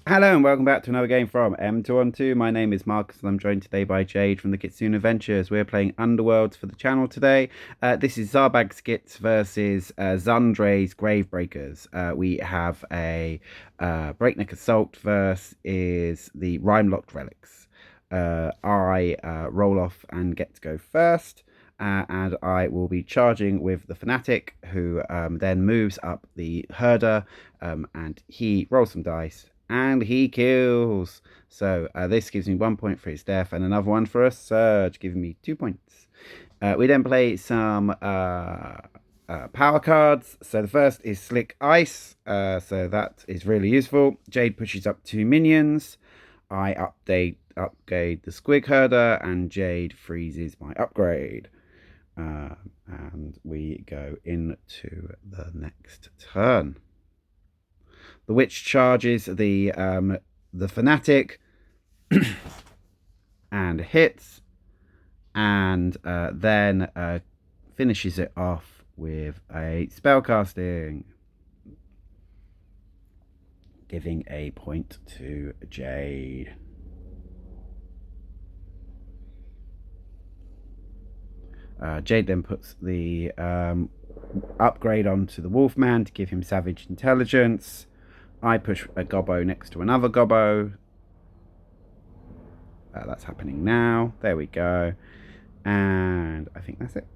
Hello and welcome back to another game from M212. My name is Marcus and I'm joined today by Jade from the Gitz Adventures. We're playing Underworlds for the channel today. This is Zarbag's Gitz versus Zondra's Gravebreakers. We have a Breakneck Assault versus the Rimelocked Relics. I roll off and get to go first. And I will be charging with the Fanatic, who then moves up the Herder, and he rolls some dice. And he kills. So this gives me 1 point for his death and another one for a surge, giving me 2 points. We then play some power cards. So the first is Slick Ice. So that is really useful. Jade pushes up 2 minions. I upgrade the Squig Herder, and Jade freezes my upgrade. And we go into the next turn. The witch charges the Fanatic and hits, and then finishes it off with a spell casting, giving a point to Jade. Jade then puts the upgrade onto the Wolfman to give him Savage Intelligence. I push a gobbo next to another gobbo. That's happening now. There we go. And I think that's it.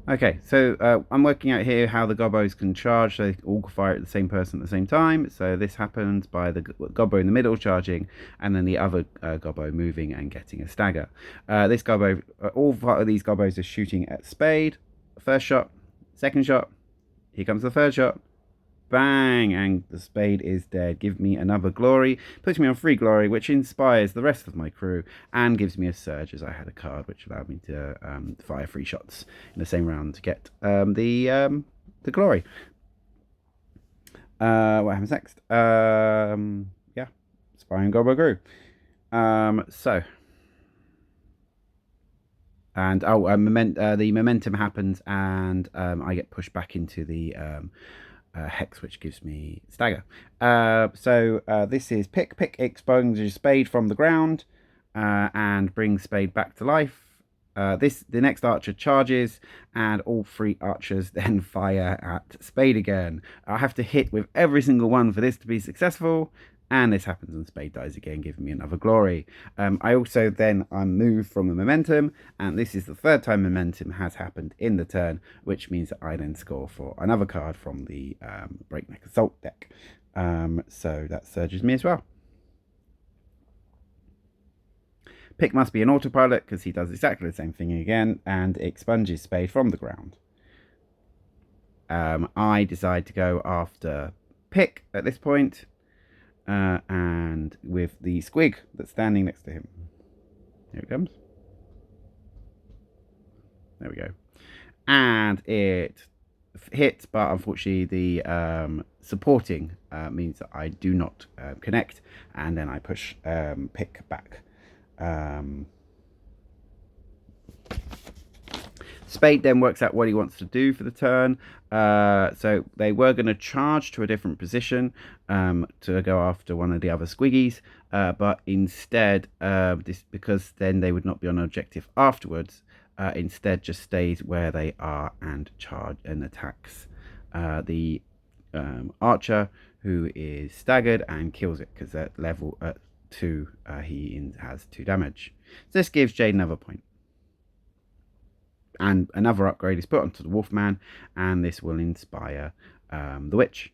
Okay, so I'm working out here how the gobbos can charge. So they all fire at the same person at the same time. So this happens by the gobbo in the middle charging, and then the other gobbo moving and getting a stagger. This gobbo, all of these gobbos are shooting at Spade. First shot, second shot. Here comes the third shot. Bang! And the Spade is dead. Give me another glory. Puts me on 3 glory, which inspires the rest of my crew, and gives me a surge, as I had a card which allowed me to fire 3 shots in the same round to get the glory. What happens next? Yeah, Spying Gobbo grew. And the momentum happens, and I get pushed back into the hex, which gives me stagger. This is pick exposes Spade from the ground and brings Spade back to life. The next archer charges, and all 3 archers then fire at Spade again. I have to hit with every single one for this to be successful, and this happens and Spade dies again, giving me another glory. I also then move from the momentum, and this is the 3rd time momentum has happened in the turn, which means that I then score for another card from the Breakneck Assault deck. So that surges me as well. Pick must be an autopilot because he does exactly the same thing again and expunges Spade from the ground. I decide to go after Pick at this point. And with the Squig that's standing next to him. Here it comes. There we go. And it hits, but unfortunately the supporting means that I do not connect, and then I push Pick back. Spade then works out what he wants to do for the turn. So they were going to charge to a different position to go after one of the other Squiggies, but instead, because then they would not be on an objective afterwards, instead just stays where they are and charge and attacks the archer, who is staggered, and kills it because at level 2 he has 2 damage. So this gives Jade another point. And another upgrade is put onto the Wolfman, and this will inspire the Witch.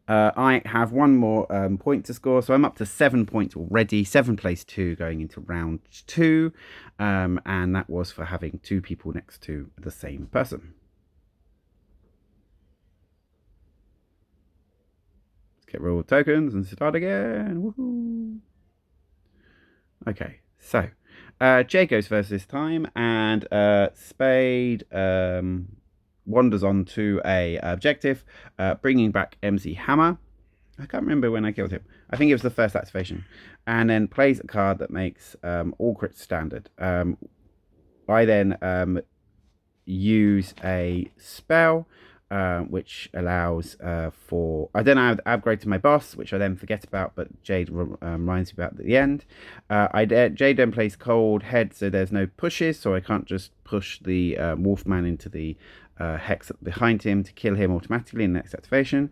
I have 1 more point to score, so I'm up to 7 points already. 7 plays 2 going into round 2, and that was for having 2 people next to the same person. Let's get roll tokens and start again. Woohoo! Okay, so Jay goes first this time, and Spade wanders on to a objective, bringing back MC Hammer. I can't remember when I killed him. I think it was the first activation. And then plays a card that makes all crits standard. I then use a spell which allows for... I then add upgrade to my boss, which I then forget about, but Jade reminds me about at the end. Jade then plays cold head, so there's no pushes, so I can't just push the Wolfman into the hex behind him to kill him automatically in the next activation.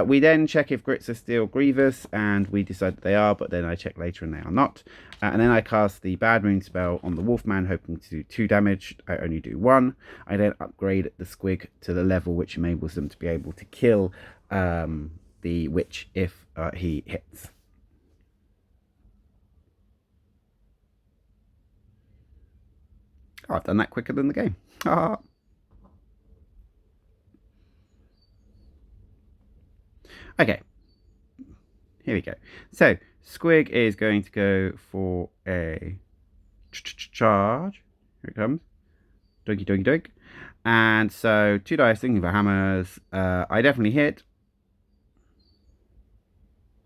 We then check if grits are still grievous, and we decide that they are, but then I check later and they are not. And then I cast the Bad Moon spell on the Wolfman, hoping to do 2 damage. I only do 1. I then upgrade the Squig to the level which enables them to be able to kill the witch if he hits. Oh, I've done that quicker than the game. Okay, here we go. So Squig is going to go for a charge. Here it comes. Donkey, donkey, donkey. And so 2 dice, thinking for hammers. I definitely hit.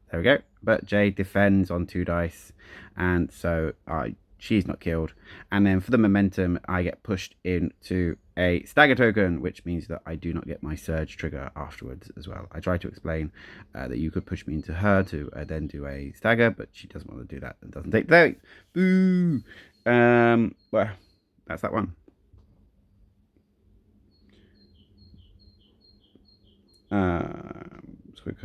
There we go. But Jade defends on 2 dice. And so she's not killed. And then for the momentum, I get pushed into a stagger token, which means that I do not get my surge trigger afterwards as well. I try to explain that you could push me into her to then do a stagger, but she doesn't want to do that and doesn't take the date. Boo! Well, that's that one. Squig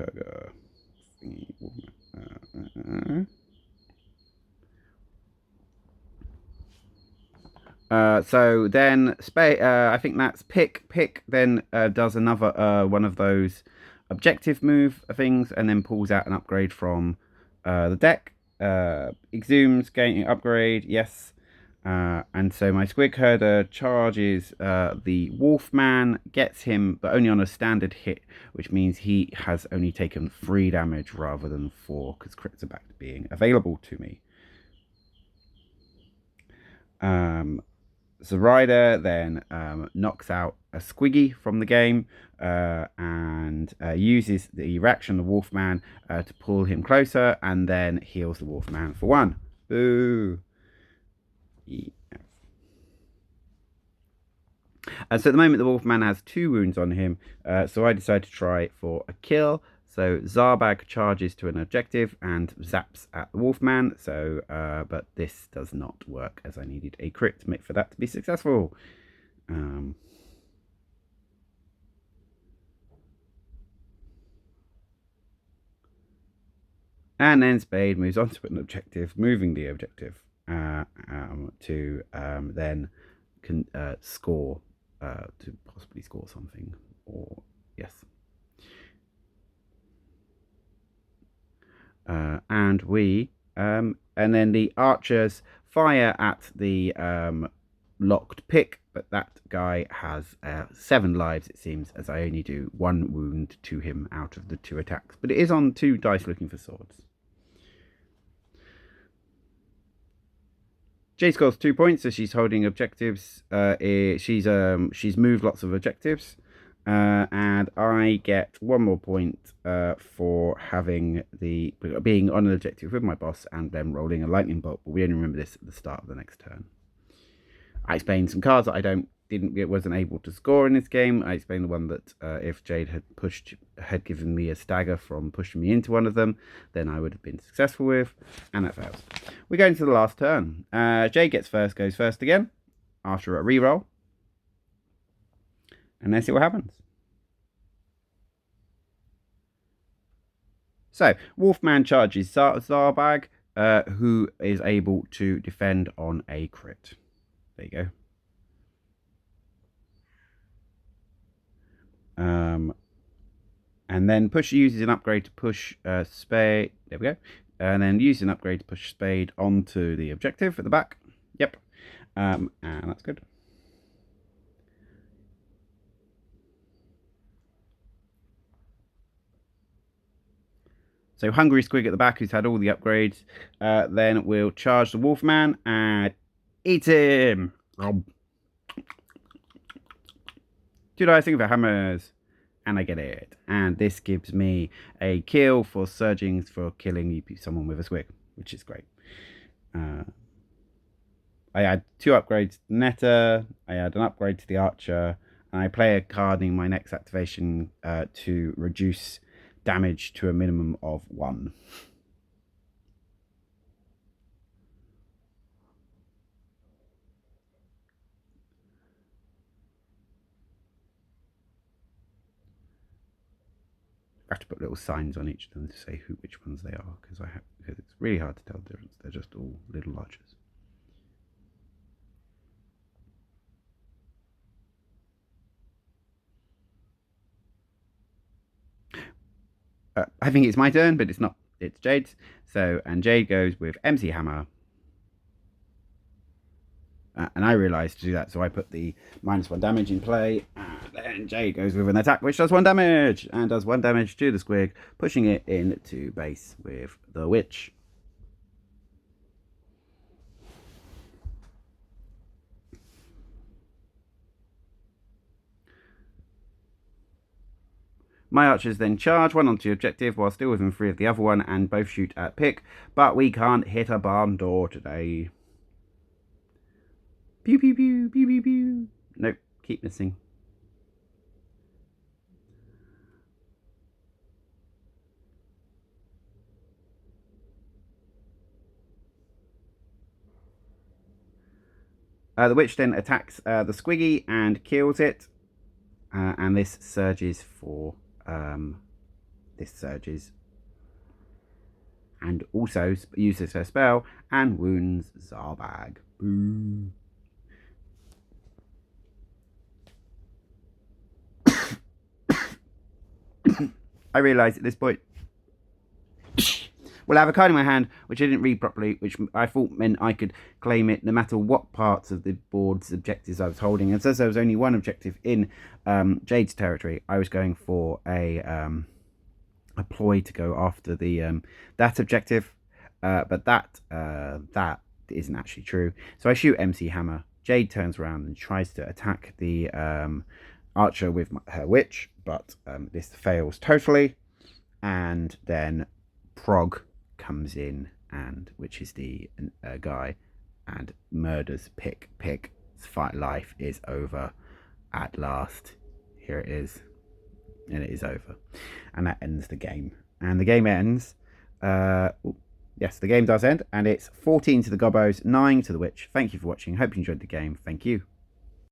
so then I think that's pick then does another one of those objective move things, and then pulls out an upgrade from the deck. Exhumes, gaining upgrade, yes. And so my Squig Herder charges the Wolfman, gets him, but only on a standard hit, which means he has only taken 3 damage rather than 4, because crits are back to being available to me. The rider then knocks out a Squiggy from the game and uses the reaction of the Wolfman to pull him closer, and then heals the Wolfman for 1. Boo! Yeah. So at the moment the Wolfman has 2 wounds on him, so I decide to try for a kill. So Zarbag charges to an objective and zaps at the Wolfman. So, but this does not work, as I needed a crit to make for that to be successful. And then Spade moves on to an objective, moving the objective to then score, to possibly score something, or yes. And we and then the archers fire at the locked pick, but that guy has 7 lives, it seems, as I only do 1 wound to him out of the 2 attacks, but it is on 2 dice looking for swords. Jade scores 2 points, so she's holding objectives. She's moved lots of objectives. And I get 1 more point for having being on an objective with my boss and then rolling a lightning bolt. But we only remember this at the start of the next turn. I explained some cards that I wasn't able to score in this game. I explained the one that if Jade had given me a stagger from pushing me into one of them, then I would have been successful with, and that fails. We go into the last turn. Jade goes first again after a reroll. And let's see what happens. So, Wolfman charges Zarbag, who is able to defend on a crit. There you go. And then uses an upgrade to push Spade. There we go. And then uses an upgrade to push Spade onto the objective at the back. Yep. And that's good. So Hungry Squig at the back, who's had all the upgrades, then we'll charge the Wolfman and eat him. 2 dice for hammers, and I get it. And this gives me a kill for surging for killing someone with a Squig, which is great. I add 2 upgrades to Netta. I add an upgrade to the Archer, And I play a card in my next activation to reduce damage to a minimum of 1. I have to put little signs on each of them to say which ones they are, because it's really hard to tell the difference. They're just all little archers. I think it's my turn, but it's not. It's Jade's. So, and Jade goes with MC Hammer. And I realised to do that, so I put the -1 damage in play. And then Jade goes with an attack which does 1 damage, and does 1 damage to the squig, pushing it into base with the witch. My archers then charge 1 onto the objective while still within 3 of the other one, and both shoot at pick, but we can't hit a barn door today. Pew pew pew pew pew pew. Nope, keep missing. The witch then attacks the squiggy and kills it, and this surges for and also uses her spell and wounds Zarbag. Boo. I realise at this point, well, I have a card in my hand which I didn't read properly, which I thought meant I could claim it no matter what parts of the board's objectives I was holding. And since there was only one objective in Jade's territory, I was going for a ploy to go after the that objective, but that isn't actually true. So I shoot MC Hammer. Jade turns around and tries to attack the archer with her witch, but this fails totally. And then Prog comes in, and which is the guy, and murders Pick. Pick's life is over at last. Here it is, and it is over, and that ends the game. And the game ends. Yes, the game does end, and it's 14 to the Gobos, 9 to the Witch. Thank you for watching. Hope you enjoyed the game. Thank you.